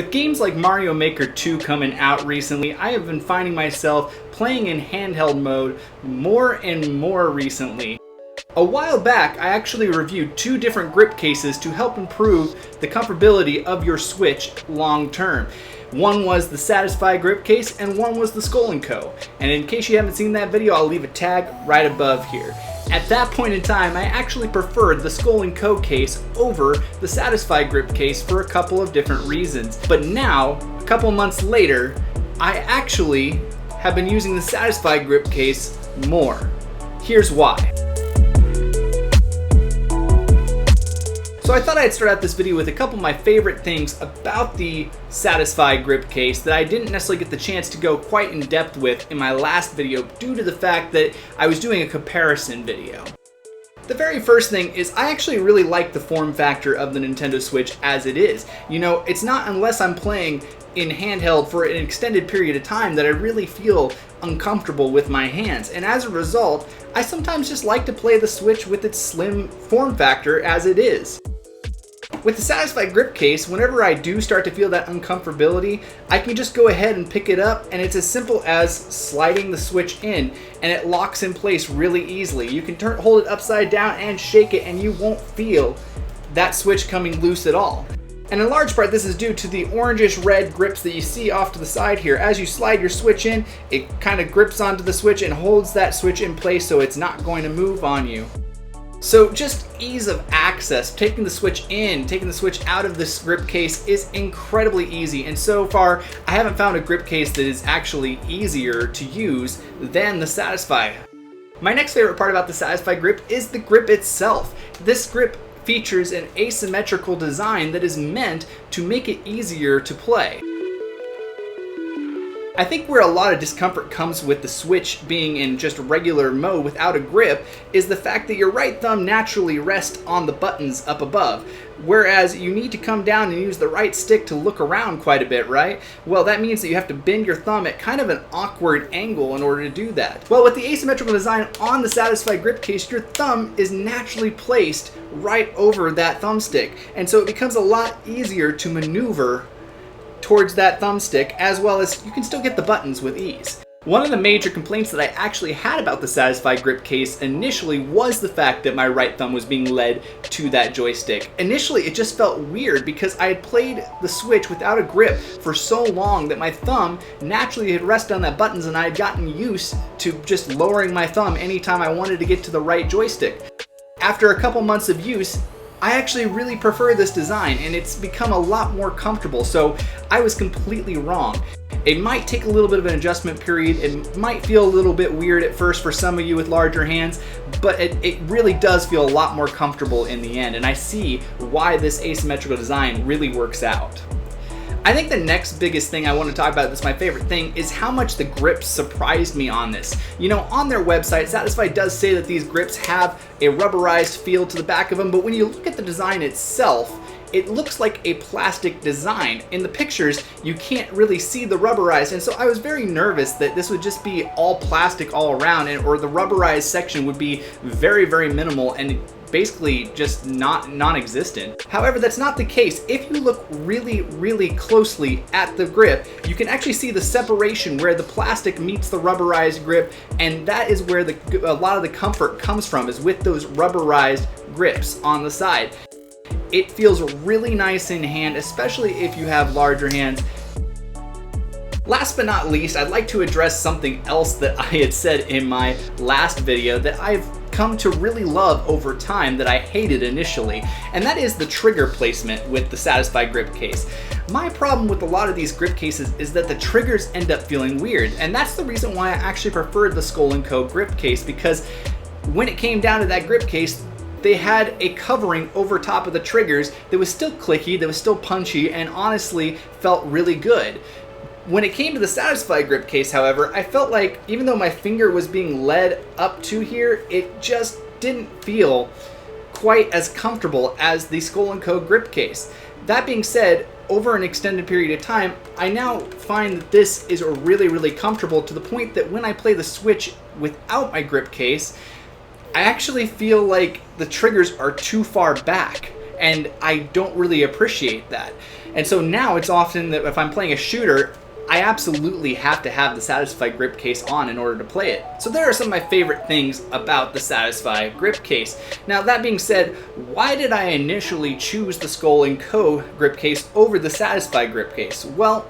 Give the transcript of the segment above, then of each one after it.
With games like Mario Maker 2 coming out recently, I have been finding myself playing in handheld mode more and more recently. A while back, I actually reviewed 2 different grip cases to help improve the comfortability of your Switch long term. One was the Satisfye grip case and one was the Skull & Co. And in case you haven't seen that video, I'll leave a tag right above here. At that point in time, I actually preferred the Skull & Co case over the Satisfye grip case for a couple of different reasons. But now, a couple months later, I actually have been using the Satisfye grip case more. Here's why. So I thought I'd start out this video with a couple of my favorite things about the Satisfye grip case that I didn't necessarily get the chance to go quite in depth with in my last video due to the fact that I was doing a comparison video. The very first thing is I actually really like the form factor of the Nintendo Switch as it is. You know, it's not unless I'm playing in handheld for an extended period of time that I really feel uncomfortable with my hands. And as a result, I sometimes just like to play the Switch with its slim form factor as it is. With the Satisfye grip case, whenever I do start to feel that uncomfortability, I can just go ahead and pick it up, and it's as simple as sliding the Switch in, and it locks in place really easily. You can hold it upside down and shake it, and you won't feel that Switch coming loose at all. And in large part, this is due to the orangish red grips that you see off to the side here. As you slide your Switch in, it kind of grips onto the Switch and holds that Switch in place so it's not going to move on you. So just ease of access, taking the Switch in, taking the Switch out of this grip case is incredibly easy. And so far, I haven't found a grip case that is actually easier to use than the Satisfye. My next favorite part about the Satisfye grip is the grip itself. This grip features an asymmetrical design that is meant to make it easier to play. I think where a lot of discomfort comes with the Switch being in just regular mode without a grip is the fact that your right thumb naturally rests on the buttons up above, whereas you need to come down and use the right stick to look around quite a bit, right? Well, that means that you have to bend your thumb at kind of an awkward angle in order to do that. Well, with the asymmetrical design on the Satisfye grip case, your thumb is naturally placed right over that thumbstick, and so it becomes a lot easier to maneuver towards that thumbstick, as well as you can still get the buttons with ease. One of the major complaints that I actually had about the Satisfye grip case initially was the fact that my right thumb was being led to that joystick. Initially, it just felt weird because I had played the Switch without a grip for so long that my thumb naturally had rested on that buttons, and I had gotten used to just lowering my thumb anytime I wanted to get to the right joystick. After a couple months of use, I actually really prefer this design, and it's become a lot more comfortable, so I was completely wrong. It might take a little bit of an adjustment period, it might feel a little bit weird at first for some of you with larger hands, but it really does feel a lot more comfortable in the end, and I see why this asymmetrical design really works out. I think the next biggest thing I want to talk about, that's my favorite thing, is how much the grips surprised me on this. You know, on their website, Satisfye does say that these grips have a rubberized feel to the back of them, but when you look at the design itself, it looks like a plastic design. In the pictures, you can't really see the rubberized, and so I was very nervous that this would just be all plastic all around, or the rubberized section would be very, very minimal and basically just non-existent. However, that's not the case. If you look really, really closely at the grip, you can actually see the separation where the plastic meets the rubberized grip, and that is where a lot of the comfort comes from, is with those rubberized grips on the side. It feels really nice in hand, especially if you have larger hands. Last but not least, I'd like to address something else that I had said in my last video that I've come to really love over time that I hated initially, and that is the trigger placement with the Satisfye grip case. My problem with a lot of these grip cases is that the triggers end up feeling weird, and that's the reason why I actually preferred the Skull & Co grip case, because when it came down to that grip case, they had a covering over top of the triggers that was still clicky, that was still punchy, and honestly felt really good. When it came to the Satisfye grip case, however, I felt like even though my finger was being led up to here, it just didn't feel quite as comfortable as the Skull & Co grip case. That being said, over an extended period of time, I now find that this is really, really comfortable to the point that when I play the Switch without my grip case, I actually feel like the triggers are too far back. and I don't really appreciate that. And so now it's often that if I'm playing a shooter, I absolutely have to have the Satisfye grip case on in order to play it. So there are some of my favorite things about the Satisfye grip case. Now that being said, why did I initially choose the Skull & Co grip case over the Satisfye grip case? Well,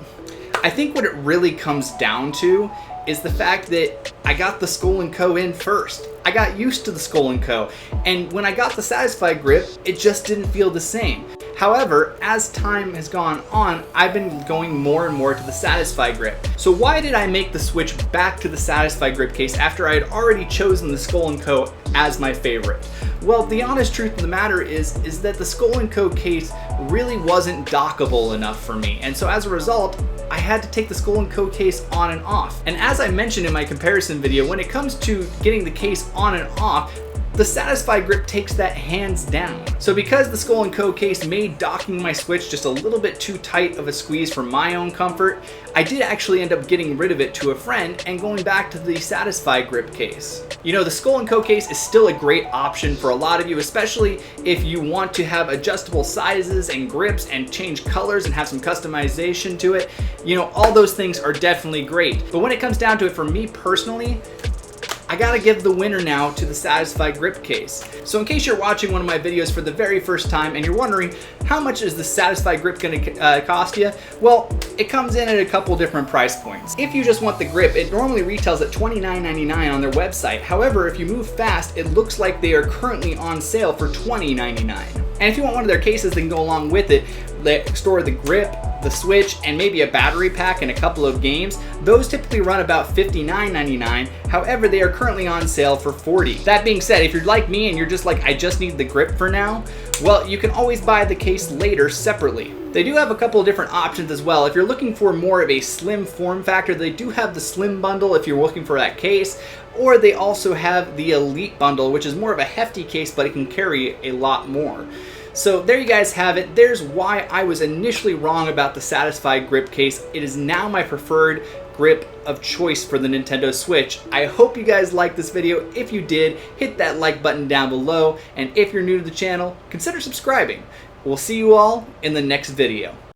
I think what it really comes down to is the fact that I got the Skull & Co in first. I got used to the Skull & Co, and when I got the Satisfye grip, it just didn't feel the same. However, as time has gone on, I've been going more and more to the Satisfye grip. So why did I make the switch back to the Satisfye grip case after I had already chosen the Skull & Co as my favorite? Well, the honest truth of the matter is that the Skull & Co case really wasn't dockable enough for me, and so as a result, I had to take the Skull & Co case on and off. And as I mentioned in my comparison video, when it comes to getting the case on and off, the Satisfye grip takes that hands down. So because the Skull & Co case made docking my Switch just a little bit too tight of a squeeze for my own comfort, I did actually end up getting rid of it to a friend and going back to the Satisfye grip case. You know, the Skull & Co case is still a great option for a lot of you, especially if you want to have adjustable sizes and grips and change colors and have some customization to it. You know, all those things are definitely great. But when it comes down to it, for me personally, I gotta give the winner now to the Satisfye grip case. So in case you're watching one of my videos for the very first time and you're wondering how much is the Satisfye grip gonna cost you, well, it comes in at a couple different price points. If you just want the grip, it normally retails at $29.99 on their website. However, if you move fast, it looks like they are currently on sale for $20.99. And if you want one of their cases that can go along with it, that store the grip, the Switch, and maybe a battery pack and a couple of games, those typically run about $59.99. However, they are currently on sale for $40. That being said, if you're like me and you're just like, I just need the grip for now, well, you can always buy the case later separately. They do have a couple of different options as well. If you're looking for more of a slim form factor, they do have the Slim Bundle if you're looking for that case, or they also have the Elite Bundle, which is more of a hefty case, but it can carry a lot more. So there you guys have it. There's why I was initially wrong about the Satisfye grip case. It is now my preferred grip of choice for the Nintendo Switch. I hope you guys liked this video. If you did, hit that like button down below. And if you're new to the channel, consider subscribing. We'll see you all in the next video.